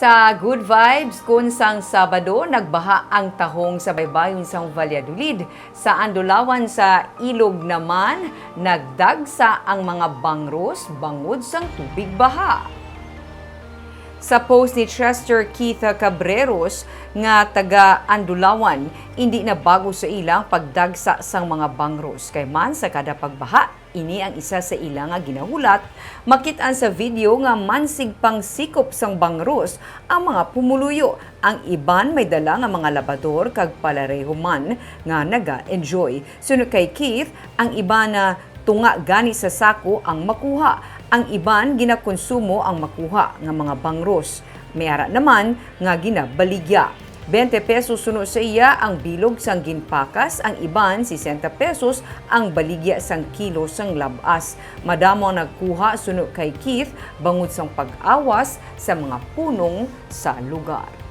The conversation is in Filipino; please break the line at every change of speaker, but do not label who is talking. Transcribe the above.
Sa Good Vibes, kung sang Sabado, nagbaha ang tahong sa baybayon sang Valladolid. Sa Andulawan sa Ilog naman, nagdagsa ang mga Bangrus bangod sang tubig baha. Sa post ni Chester Keith Cabreros nga taga Andulawan, hindi na bago sa ilang pagdagsa sang mga Bangrus. Kay man sa kada pagbaha, ini ang isa sa ilang nga ginahulat. Makitaan sa video nga mansig pang sikop sang Bangrus ang mga pumuluyo. Ang iban may dala nga mga labador kag palareho man nga naga-enjoy. Sunod kay Keith, ang iban na tunga gani sa sako ang makuha. Ang iban ginakonsumo ang makuha nga mga Bangrus. Mayara naman nga ginabaligya. 20 pesos sunod sa iya ang bilog sang ginpakas, ang iban 60 pesos ang baligya sang kilo sang labas. Madamo nagkuha sunod kay Keith bangod sang pag-awas sa mga punong sa lugar.